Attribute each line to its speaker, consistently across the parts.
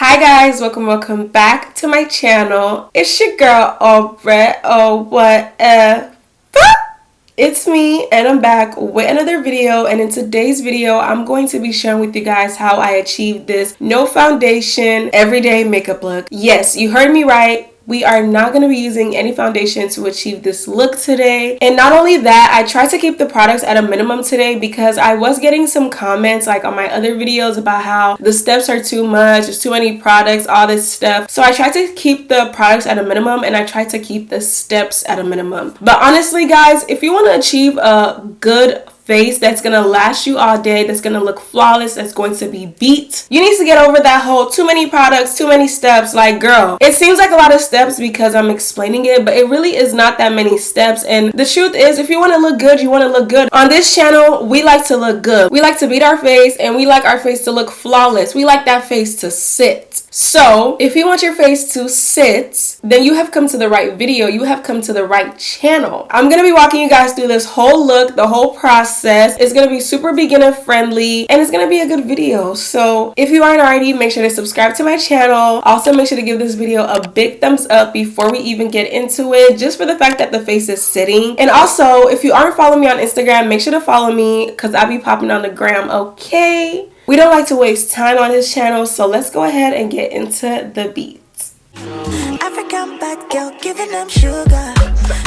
Speaker 1: Hi guys, welcome back to my channel. It's your girl Aubrey, it's me and I'm back with another video, and in today's video I'm going to be sharing with you guys how I achieved this no foundation everyday makeup look. Yes, you heard me right. We are not going to be using any foundation to achieve this look today. And not only that, I tried to keep the products at a minimum today because I was getting some comments like on my other videos about how the steps are too much, there's too many products, all this stuff. So I tried to keep the products at a minimum and I tried to keep the steps at a minimum. But honestly guys, if you want to achieve a good face that's gonna last you all day, that's gonna look flawless, that's going to be beat, you need to get over that whole too many products, too many steps. Like, girl, it seems like a lot of steps because I'm explaining it, but it really is not that many steps. And the truth is, if you want to look good, you want to look good. On this channel, we like to look good. We like to beat our face, and we like our face to look flawless. We like that face to sit. So if you want your face to sit, then you have come to the right video. You have come to the right channel. I'm gonna be walking you guys through this whole look, the whole process. It's gonna be super beginner friendly and it's gonna be a good video. So if you aren't already, make sure to subscribe to my channel. Also make sure to give this video a big thumbs up before we even get into it, just for the fact that the face is sitting. And also, if you aren't following me on Instagram, make sure to follow me because I'll be popping on the gram, okay? We don't like to waste time on this channel, so let's go ahead and get into the beats.
Speaker 2: African bad girl giving them sugar,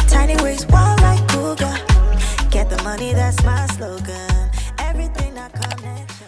Speaker 2: tiny waist wild like cougar. Get the money, that's my slogan. Everything that connection.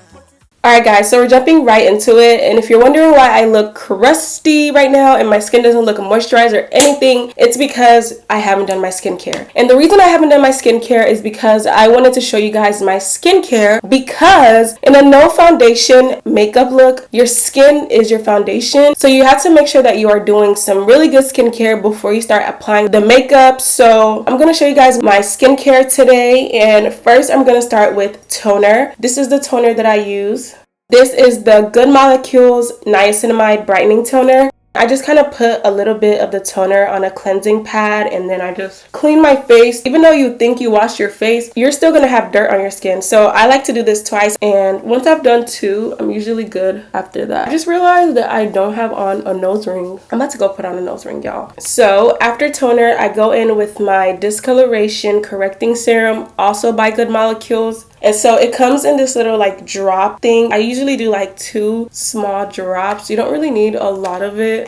Speaker 1: Alright guys, so we're jumping right into it, and if you're wondering why I look crusty right now and my skin doesn't look moisturized or anything, it's because I haven't done my skincare. And the reason I haven't done my skincare is because I wanted to show you guys my skincare, because in a no foundation makeup look, your skin is your foundation. So you have to make sure that you are doing some really good skincare before you start applying the makeup. So I'm going to show you guys my skincare today, and first I'm going to start with toner. This is the toner that I use. This is the Good Molecules Niacinamide Brightening Toner. I just kind of put a little bit of the toner on a cleansing pad and then I just clean my face. Even though you think you washed your face, you're still going to have dirt on your skin. So I like to do this twice, and once I've done two, I'm usually good after that. I just realized that I don't have on a nose ring. I'm about to go put on a nose ring, y'all. So after toner, I go in with my Discoloration Correcting Serum, also by Good Molecules. And so it comes in this little like drop thing. I usually do like 2 small drops. You don't really need a lot of it.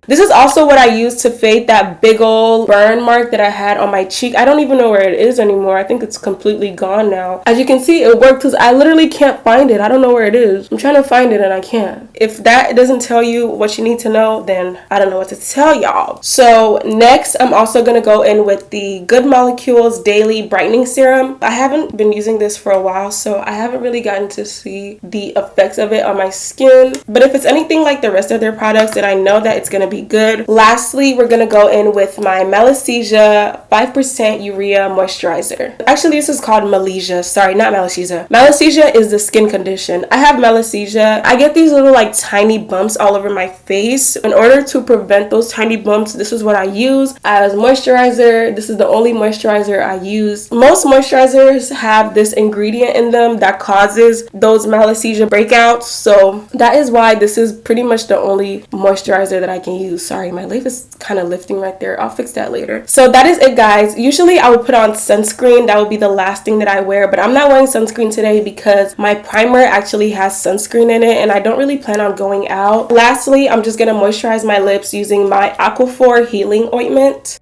Speaker 1: This is also what I use to fade that big old burn mark that I had on my cheek. I don't even know where it is anymore. I think it's completely gone now. As you can see, it worked because I literally can't find it. I don't know where it is. I'm trying to find it and I can't. If that doesn't tell you what you need to know, then I don't know what to tell y'all. So next, I'm also going to go in with the Good Molecules Daily Brightening Serum. I haven't been using this for a while, so I haven't really gotten to see the effects of it on my skin. But if it's anything like the rest of their products, then I know that it's going to be good. Lastly, we're gonna go in with my Malassezia 5% Urea Moisturizer. Actually, this is called Malassezia. Sorry, not Malassezia. Malassezia is the skin condition. I have Malassezia. I get these little like tiny bumps all over my face. In order to prevent those tiny bumps, this is what I use as moisturizer. This is the only moisturizer I use. Most moisturizers have this ingredient in them that causes those Malassezia breakouts. So that is why this is pretty much the only moisturizer that I can use. Sorry, my lip is kind of lifting right there. I'll fix that later. So that is it, guys. Usually I would put on sunscreen. That would be the last thing that I wear, but I'm not wearing sunscreen today because my primer actually has sunscreen in it and I don't really plan on going out. Lastly, I'm just going to moisturize my lips using my Aquaphor Healing Ointment.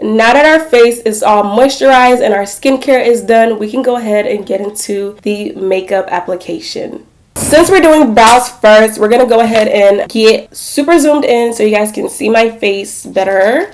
Speaker 1: Now that our face is all moisturized and our skincare is done, we can go ahead and get into the makeup application. Since we're doing brows first, we're going to go ahead and get super zoomed in so you guys can see my face better.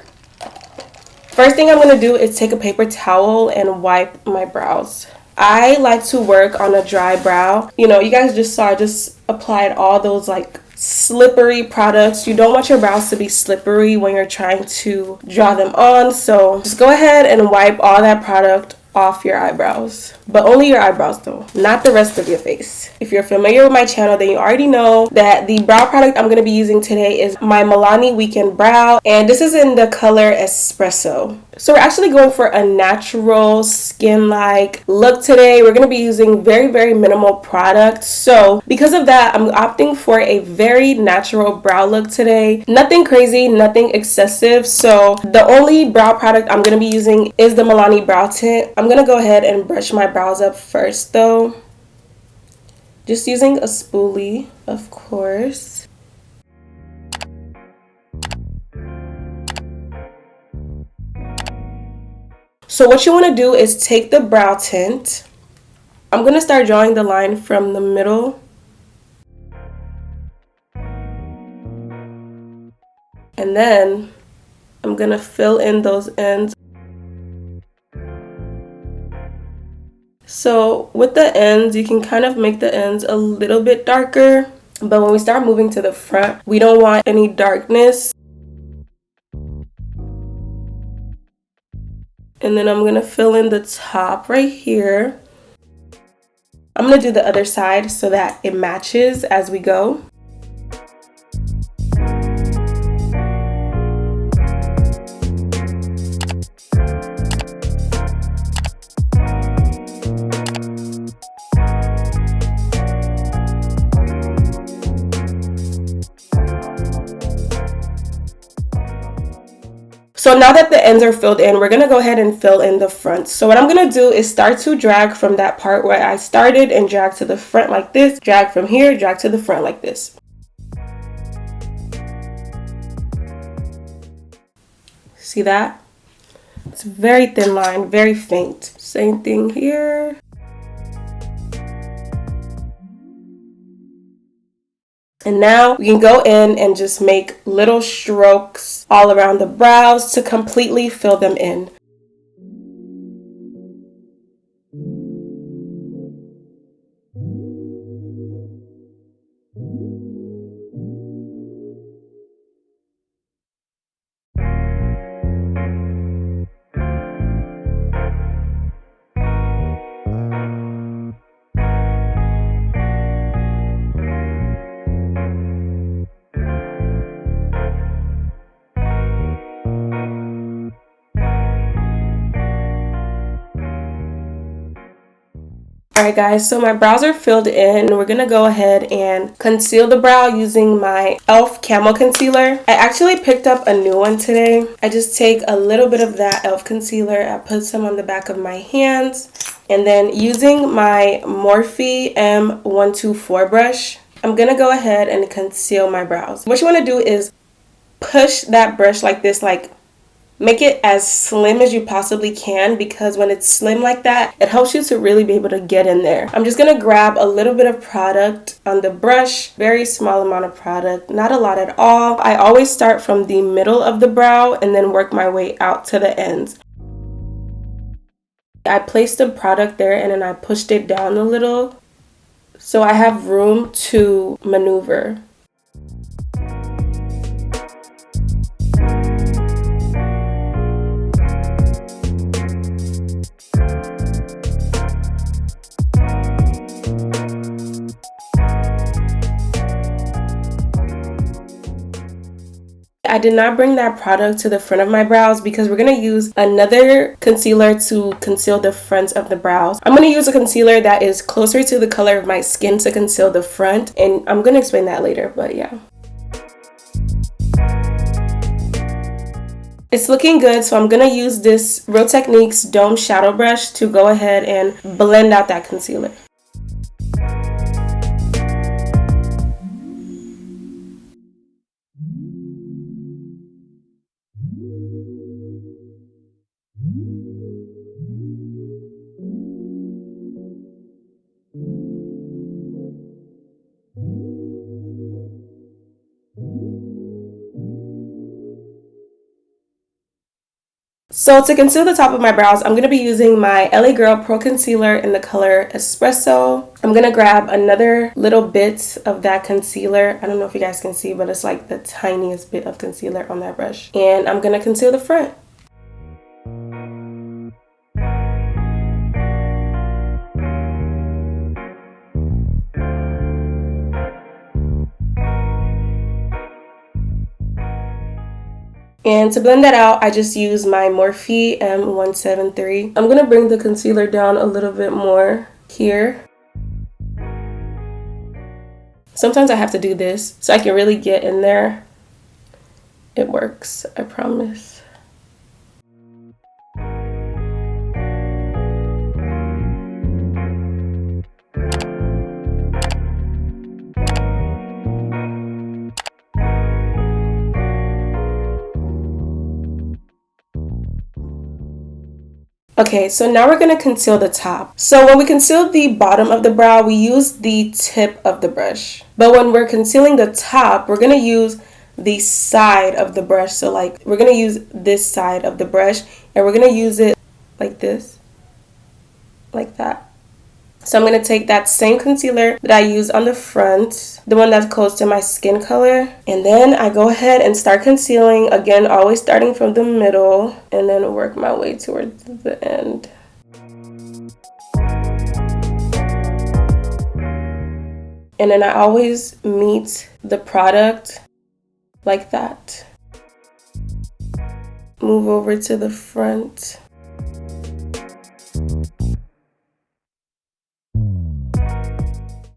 Speaker 1: First thing I'm going to do is take a paper towel and wipe my brows. I like to work on a dry brow. You know, you guys just saw I just applied all those like slippery products. You don't want your brows to be slippery when you're trying to draw them on. So just go ahead and wipe all that product off your eyebrows, but only your eyebrows though, not the rest of your face. If you're familiar with my channel, then you already know that the brow product I'm going to be using today is my Milani Weekend Brow, and this is in the color Espresso. So we're actually going for a natural skin-like look today. We're going to be using very minimal product. So because of that, I'm opting for a very natural brow look today. Nothing crazy, nothing excessive. So the only brow product I'm going to be using is the Milani Brow Tint. I'm going to go ahead and brush my brows up first though. Just using a spoolie, of course. So what you want to do is take the brow tint. I'm going to start drawing the line from the middle. And then I'm going to fill in those ends. So with the ends, you can kind of make the ends a little bit darker. But when we start moving to the front, we don't want any darkness. And then I'm going to fill in the top right here. I'm going to do the other side so that it matches as we go. So now that the ends are filled in, we're going to go ahead and fill in the front. So what I'm going to do is start to drag from that part where I started and drag to the front like this. Drag from here, drag to the front like this. See that? It's a very thin line, very faint. Same thing here. And now we can go in and just make little strokes all around the brows to completely fill them in. Alright guys, so my brows are filled in. We're going to go ahead and conceal the brow using my e.l.f. Camo Concealer. I actually picked up a new one today. I just take a little bit of that e.l.f. concealer, I put some on the back of my hands, and then using my Morphe M124 brush, I'm going to go ahead and conceal my brows. What you want to do is push that brush like this, like make it as slim as you possibly can, because when it's slim like that, it helps you to really be able to get in there. I'm just going to grab a little bit of product on the brush, very small amount of product, not a lot at all. I always start from the middle of the brow and then work my way out to the ends. I placed the product there and then I pushed it down a little so I have room to maneuver. I did not bring that product to the front of my brows because we're going to use another concealer to conceal the front of the brows. I'm going to use a concealer that is closer to the color of my skin to conceal the front, and I'm going to explain that later, but yeah. It's looking good, so I'm going to use this Real Techniques Dome Shadow Brush to go ahead and blend out that concealer. So to conceal the top of my brows, I'm going to be using my LA Girl Pro Concealer in the color Espresso. I'm going to grab another little bit of that concealer. I don't know if you guys can see, but it's like the tiniest bit of concealer on that brush. And I'm going to conceal the front. And to blend that out, I just use my Morphe M173. I'm going to bring the concealer down a little bit more here. Sometimes I have to do this so I can really get in there. It works, I promise. Okay, so now we're going to conceal the top. So when we conceal the bottom of the brow, we use the tip of the brush. But when we're concealing the top, we're going to use the side of the brush. So like we're going to use this side of the brush and we're going to use it like this, like that. So I'm going to take that same concealer that I used on the front, the one that's close to my skin color, and then I go ahead and start concealing, again always starting from the middle and then work my way towards the end. And then I always meet the product like that. Move over to the front.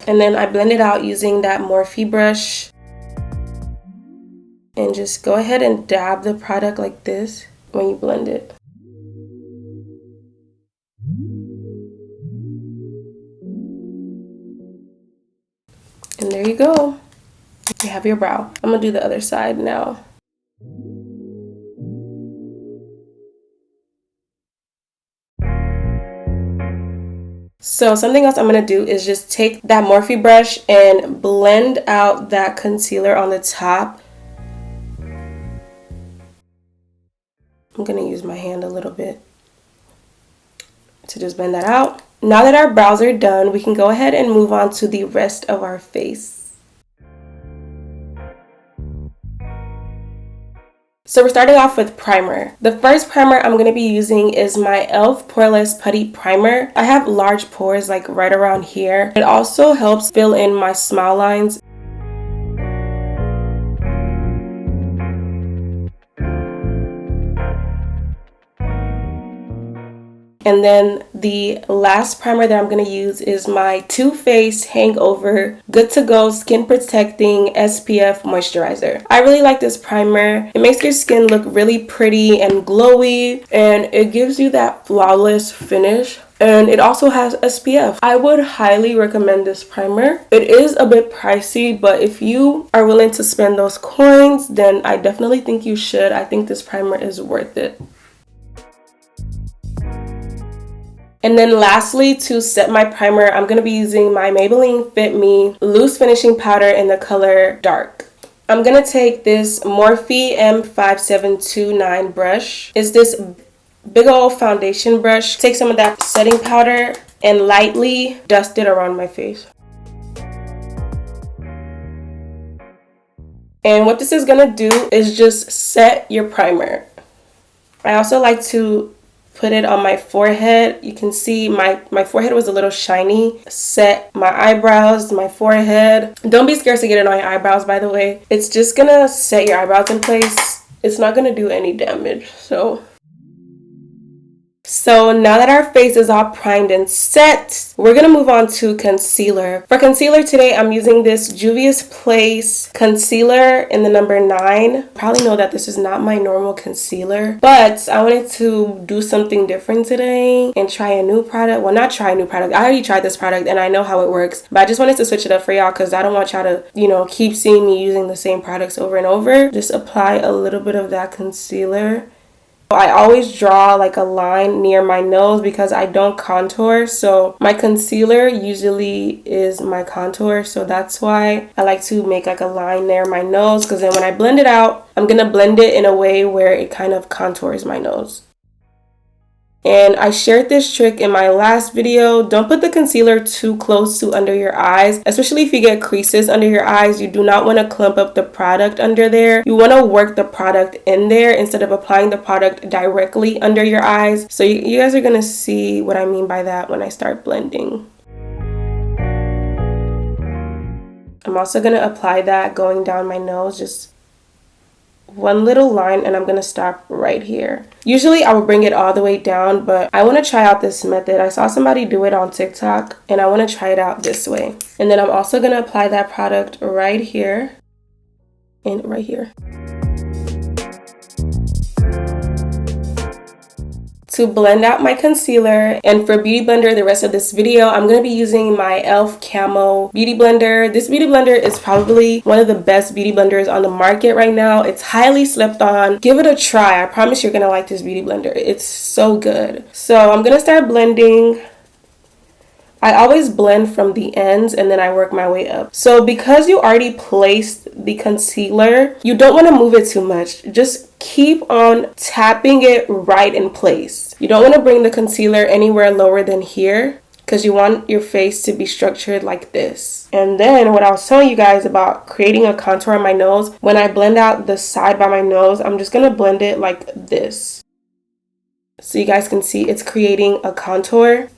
Speaker 1: And then I blend it out using that Morphe brush. And just go ahead and dab the product like this when you blend it. And there you go. You have your brow. I'm gonna do the other side now. So something else I'm going to do is just take that Morphe brush and blend out that concealer on the top. I'm going to use my hand a little bit to just blend that out. Now that our brows are done, we can go ahead and move on to the rest of our face. So we're starting off with primer. The first primer I'm going to be using is my e.l.f. Poreless Putty Primer. I have large pores like right around here. It also helps fill in my smile lines. And then the last primer that I'm going to use is my Too Faced Hangover Good to Go Skin Protecting SPF Moisturizer. I really like this primer. It makes your skin look really pretty and glowy, and it gives you that flawless finish. And it also has SPF. I would highly recommend this primer. It is a bit pricey, but if you are willing to spend those coins, then I definitely think you should. I think this primer is worth it. And then lastly, to set my primer, I'm going to be using my Maybelline Fit Me Loose Finishing Powder in the color Dark. I'm going to take this Morphe M5729 brush. It's this big old foundation brush. Take some of that setting powder and lightly dust it around my face. And what this is going to do is just set your primer. I also like to put it on my forehead. You can see my forehead was a little shiny. Set my eyebrows, my forehead. Don't be scared to get it on your eyebrows, by the way. It's just gonna set your eyebrows in place. It's not gonna do any damage. So now that our face is all primed and set, we're going to move on to concealer. For concealer today, I'm using this Juvia's Place concealer in the number 9. Probably know that this is not my normal concealer, but I wanted to do something different today and try a new product. Well, not try a new product. I already tried this product and I know how it works, but I just wanted to switch it up for y'all because I don't want y'all to, keep seeing me using the same products over and over. Just apply a little bit of that concealer. I always draw like a line near my nose because I don't contour, so my concealer usually is my contour, so that's why I like to make like a line near my nose, because then when I blend it out, I'm gonna blend it in a way where it kind of contours my nose. And I shared this trick in my last video. Don't put the concealer too close to under your eyes, especially if you get creases under your eyes. You do not want to clump up the product under there. You want to work the product in there instead of applying the product directly under your eyes. So you guys are going to see what I mean by that when I start blending. I'm also going to apply that going down my nose, just one little line and I'm gonna stop right here. Usually I will bring it all the way down, but I want to try out this method. I saw somebody do it on TikTok and I want to try it out this way. And then I'm also gonna apply that product right here and right here. To blend out my concealer, and for Beauty Blender the rest of this video, I'm going to be using my e.l.f. Camo Beauty Blender. This Beauty Blender is probably one of the best beauty blenders on the market right now. It's highly slept on. Give it a try. I promise you're going to like this Beauty Blender. It's so good. So I'm going to start blending. I always blend from the ends and then I work my way up. So because you already placed the concealer, you don't want to move it too much. Just keep on tapping it right in place. You don't want to bring the concealer anywhere lower than here because you want your face to be structured like this. And then what I was telling you guys about creating a contour on my nose, when I blend out the side by my nose, I'm just going to blend it like this. So you guys can see it's creating a contour.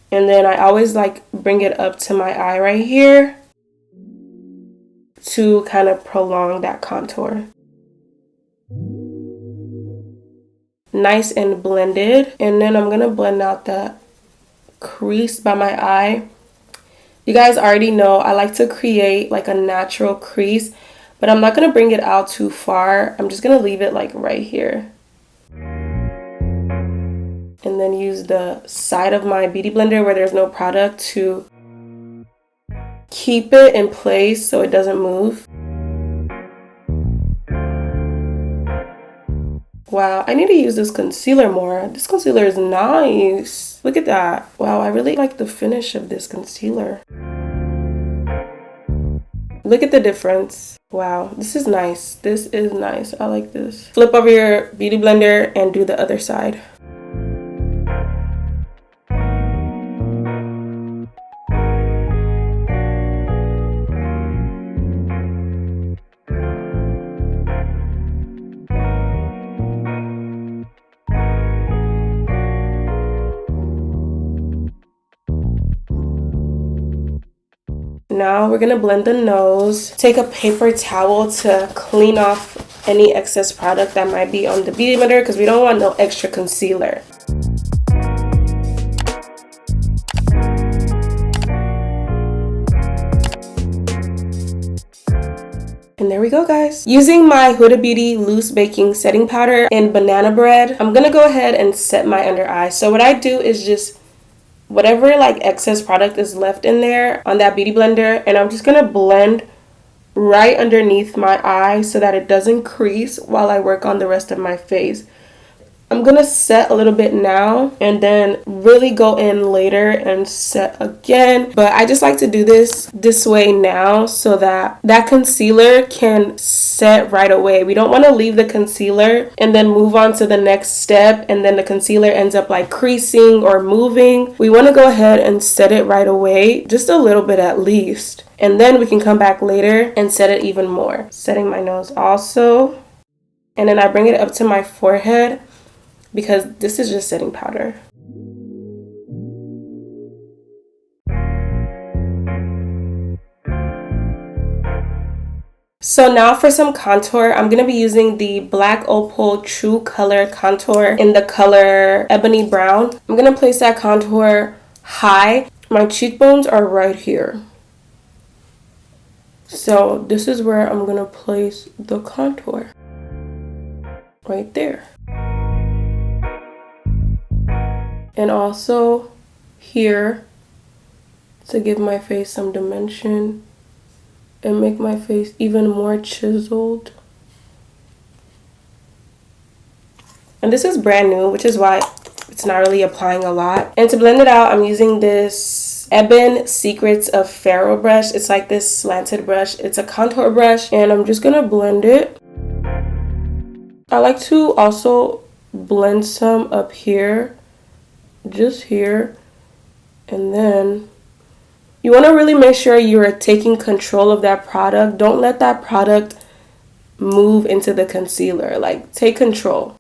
Speaker 1: And then I always like bring it up to my eye right here to kind of prolong that contour. Nice and blended. And then I'm going to blend out that crease by my eye. You guys already know I like to create like a natural crease, but I'm not going to bring it out too far. I'm just going to leave it like right here. And then use the side of my Beauty Blender where there's no product to keep it in place so it doesn't move. Wow, I need to use this concealer more. This concealer is nice. Look at that. Wow, I really like the finish of this concealer. Look at the difference. Wow, this is nice. This is nice. I like this. Flip over your Beauty Blender and do the other side. Now we're gonna blend the nose. Take a paper towel to clean off any excess product that might be on the Beauty Blender because we don't want no extra concealer. And there we go, guys. Using my Huda Beauty Loose Baking Setting Powder in Banana Bread, I'm gonna go ahead and set my under eye. So what I do is just whatever like excess product is left in there on that Beauty Blender, and I'm just gonna blend right underneath my eye so that it doesn't crease while I work on the rest of my face. I'm gonna set a little bit now and then really go in later and set again, but I just like to do this way now so that that concealer can set right away. We don't want to leave the concealer and then move on to the next step and then the concealer ends up like creasing or moving. We want to go ahead and set it right away, just a little bit at least, and then we can come back later and set it even more. Setting my nose also, and then I bring it up to my forehead because this is just setting powder. So now for some contour, I'm going to be using the Black Opal True Color Contour in the color Ebony Brown. I'm going to place that contour high. My cheekbones are right here. So this is where I'm going to place the contour. Right there. And also here to give my face some dimension and make my face even more chiseled. And this is brand new, which is why it's not really applying a lot. And to blend it out, I'm using this Ebin Secrets of Pharaoh brush. It's like this slanted brush. It's a contour brush, and I'm just gonna blend it. I like to also blend some up here, just here, and then you want to really make sure you're taking control of that product. Don't let that product move into the concealer. Like, take control.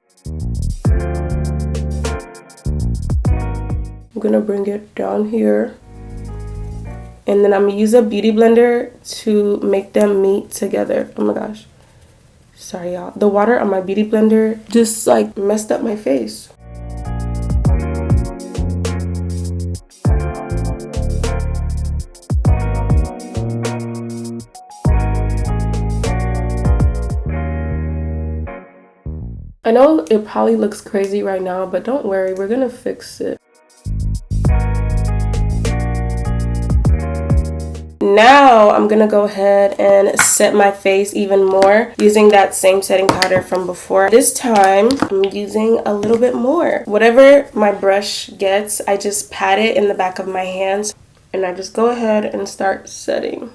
Speaker 1: I'm gonna bring it down here, and then I'm gonna use a Beauty Blender to make them meet together. Oh my gosh, Sorry y'all, the water on my beauty blender just like messed up my face. I know it probably looks crazy right now, but don't worry, we're gonna fix it. Now I'm gonna go ahead and set my face even more using that same setting powder from before. This time I'm using a little bit more. Whatever my brush gets, I just pat it in the back of my hands and I just go ahead and start setting.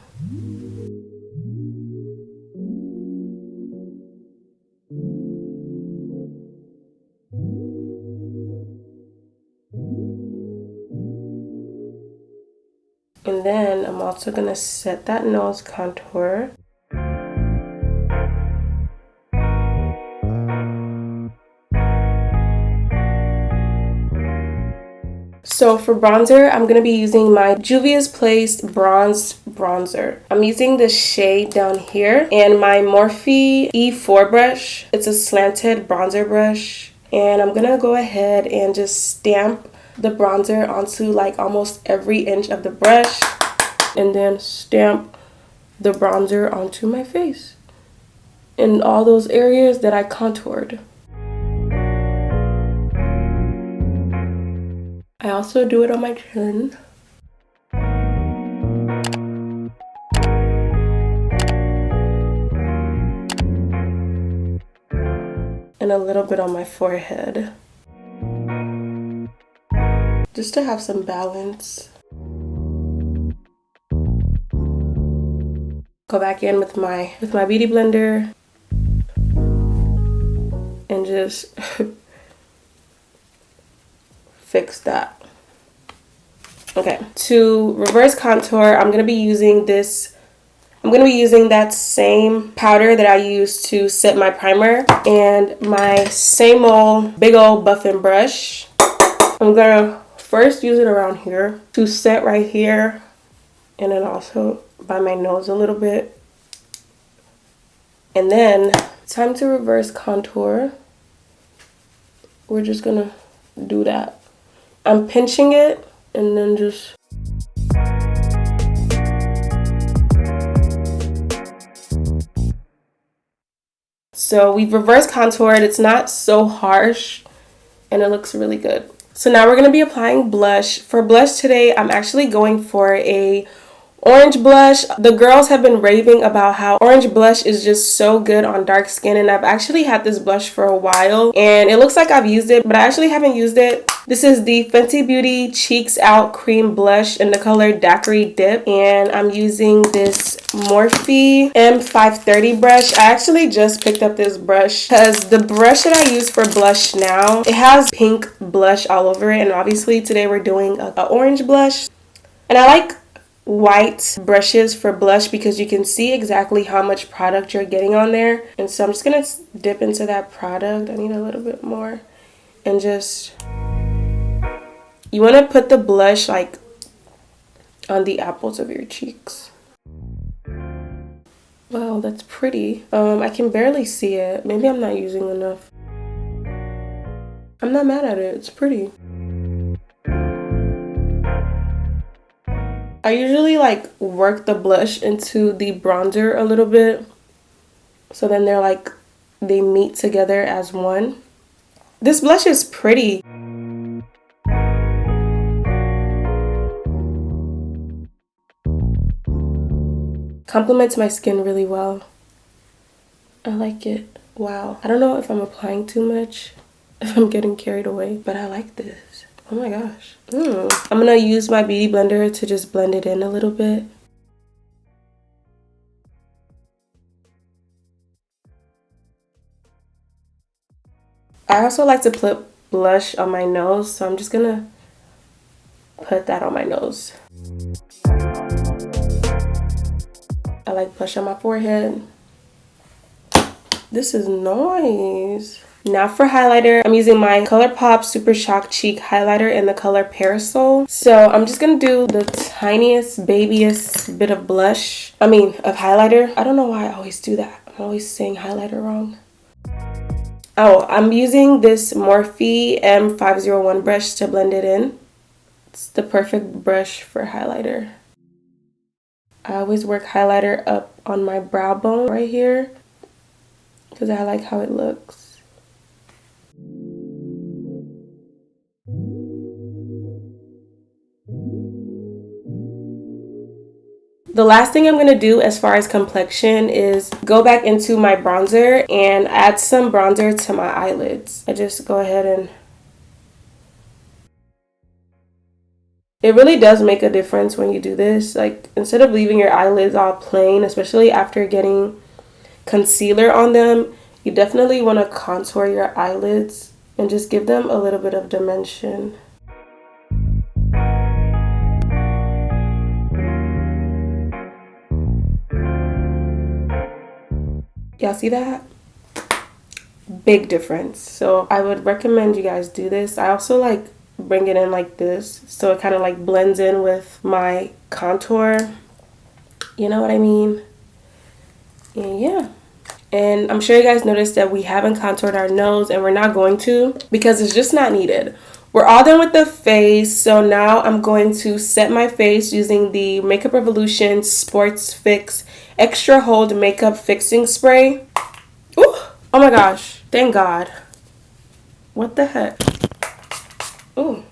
Speaker 1: And then I'm also gonna set that nose contour. So for bronzer, I'm gonna be using my Juvia's Place Bronze Bronzer. I'm using the shade down here and my Morphe E4 brush. It's a slanted bronzer brush. And I'm gonna go ahead and just stamp the bronzer onto like almost every inch of the brush and then stamp the bronzer onto my face in all those areas that I contoured. I also do it on my chin. And a little bit on my forehead. Just to have some balance. Go back in with my beauty blender and just fix that. Okay, to reverse contour, I'm gonna be using that same powder that I used to set my primer and my same old big old buffing brush. I'm gonna first use it around here to set right here and then also by my nose a little bit. And then time to reverse contour. We're just gonna do that. I'm pinching it and then just so we've reverse contoured. It's not so harsh and it looks really good. So now we're going to be applying blush. For blush today, I'm actually going for a orange blush. The girls have been raving about how orange blush is just so good on dark skin, and I've actually had this blush for a while and it looks like I've used it, but I actually haven't used it. This is the Fenty Beauty Cheeks Out Cream Blush in the color Daiquiri Dip, and I'm using this Morphe M530 brush. I actually just picked up this brush because the brush that I use for blush now, it has pink blush all over it, and obviously today we're doing a orange blush. And I like white brushes for blush because you can see exactly how much product you're getting on there. And so I'm just gonna dip into that product. I need a little bit more. And just, you want to put the blush like on the apples of your cheeks. Wow, that's pretty. I can barely see it. Maybe I'm not using enough. I'm not mad at it. It's pretty. I usually like work the blush into the bronzer a little bit, so then they meet together as one. This blush is pretty. Complements my skin really well. I like it. Wow. I don't know if I'm applying too much, if I'm getting carried away, but I like this. Oh my gosh. I'm gonna use my beauty blender to just blend it in a little bit. I also like to put blush on my nose, so I'm just gonna put that on my nose. I like blush on my forehead. This is nice. Now for highlighter, I'm using my ColourPop Super Shock Cheek highlighter in the color Parasol. So I'm just gonna do the tiniest, babyest bit of blush. Of highlighter. I don't know why I always do that. I'm always saying highlighter wrong. Oh, I'm using this Morphe M501 brush to blend it in. It's the perfect brush for highlighter. I always work highlighter up on my brow bone right here because I like how it looks. The last thing I'm going to do as far as complexion is go back into my bronzer and add some bronzer to my eyelids. I just go ahead and... It really does make a difference when you do this. Like, instead of leaving your eyelids all plain, especially after getting concealer on them, you definitely want to contour your eyelids and just give them a little bit of dimension. Y'all see that? Big difference. So I would recommend you guys do this. I also like bring it in like this so it kind of like blends in with my contour. You know what I mean? And yeah. And I'm sure you guys noticed that we haven't contoured our nose, and we're not going to because it's just not needed. We're all done with the face, so now I'm going to set my face using the Makeup Revolution Sports Fix Extra Hold Makeup Fixing Spray. Ooh, oh my gosh, thank God. What the heck? Ooh.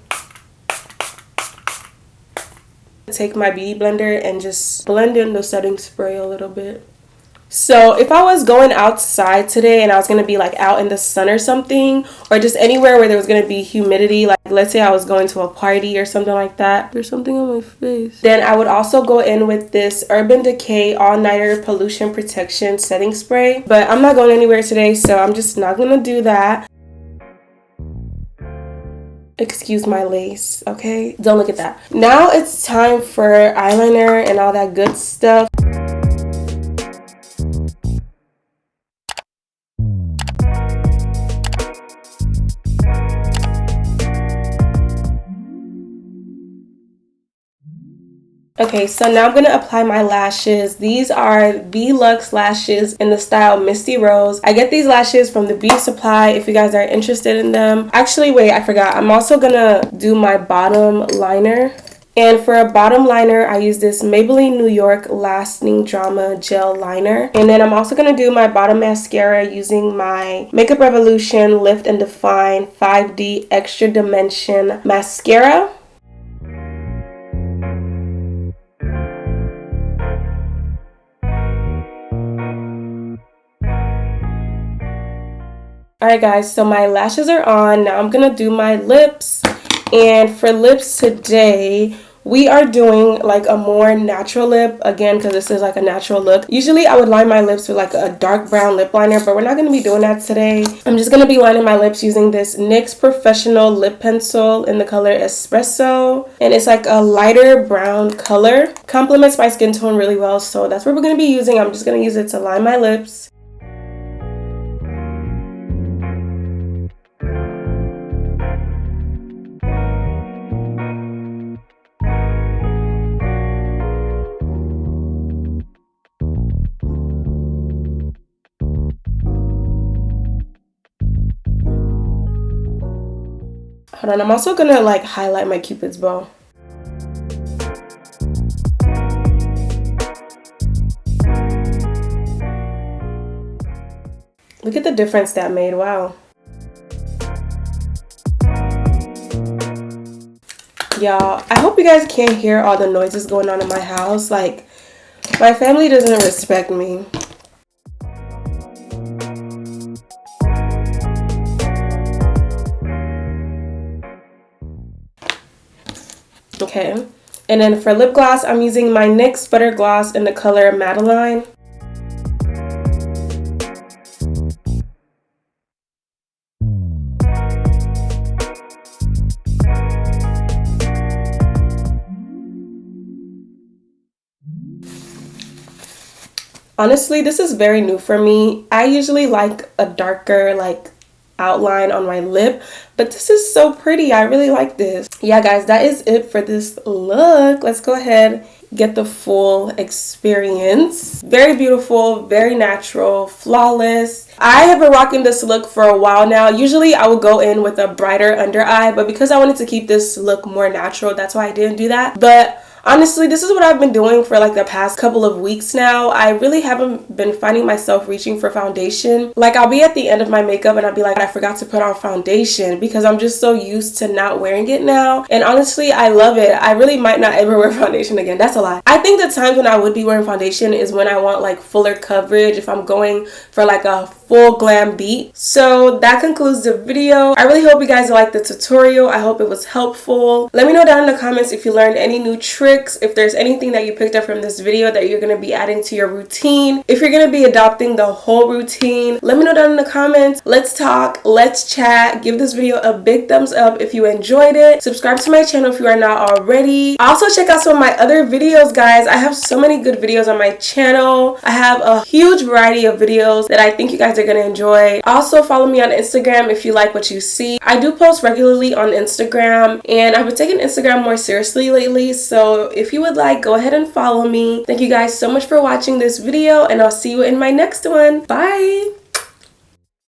Speaker 1: Take my beauty blender and just blend in the setting spray a little bit. So if I was going outside today and I was going to be like out in the sun or something, or just anywhere where there was going to be humidity, like let's say I was going to a party or something like that. There's something on my face. Then I would also go in with this Urban Decay All-Nighter Pollution Protection Setting Spray. But I'm not going anywhere today, so I'm just not going to do that. Excuse my lace, okay? Don't look at that. Now it's time for eyeliner and all that good stuff. Okay, so now I'm going to apply my lashes. These are V-Lux lashes in the style Misty Rose. I get these lashes from the Beauty Supply if you guys are interested in them. Actually, wait, I forgot. I'm also going to do my bottom liner. And for a bottom liner, I use this Maybelline New York Lasting Drama Gel Liner. And then I'm also going to do my bottom mascara using my Makeup Revolution Lift and Define 5D Extra Dimension Mascara. Alright guys, so my lashes are on. Now I'm going to do my lips. And for lips today, we are doing like a more natural lip. Again, because this is like a natural look. Usually I would line my lips with like a dark brown lip liner, but we're not going to be doing that today. I'm just going to be lining my lips using this NYX Professional Lip Pencil in the color Espresso. And it's like a lighter brown color. Complements my skin tone really well, so that's what we're going to be using. I'm just going to use it to line my lips. Hold on, I'm also gonna like highlight my Cupid's bow. Look at the difference that made, wow. Y'all, I hope you guys can't hear all the noises going on in my house. Like, my family doesn't respect me. Okay, and then for lip gloss, I'm using my NYX Butter Gloss in the color Madeline. Honestly, this is very new for me. I usually like a darker like outline on my lip, but this is so pretty. I really like this. Yeah guys, that is it for this look. Let's go ahead get the full experience. Very beautiful, very natural, flawless. I have been rocking this look for a while now. Usually I would go in with a brighter under eye, but because I wanted to keep this look more natural, that's why I didn't do that. But honestly, this is what I've been doing for like the past couple of weeks now. I really haven't been finding myself reaching for foundation. Like, I'll be at the end of my makeup and I'll be like, I forgot to put on foundation, because I'm just so used to not wearing it now. And honestly, I love it. I really might not ever wear foundation again. That's a lie. I think the times when I would be wearing foundation is when I want like fuller coverage, if I'm going for like a full glam beat. So that concludes the video. I really hope you guys liked the tutorial. I hope it was helpful. Let me know down in the comments if you learned any new tricks, if there's anything that you picked up from this video that you're going to be adding to your routine, if you're going to be adopting the whole routine. Let me know down in the comments. Let's talk, let's chat. Give this video a big thumbs up if you enjoyed it. Subscribe to my channel if you are not already. Also check out some of my other videos, guys. I have so many good videos on my channel. I have a huge variety of videos that I think you guys are going to enjoy. Also follow me on Instagram if you like what you see. I do post regularly on Instagram, and I've been taking Instagram more seriously lately, so if you would like, go ahead and follow me. Thank you guys so much for watching this video, and I'll see you in my next one. Bye!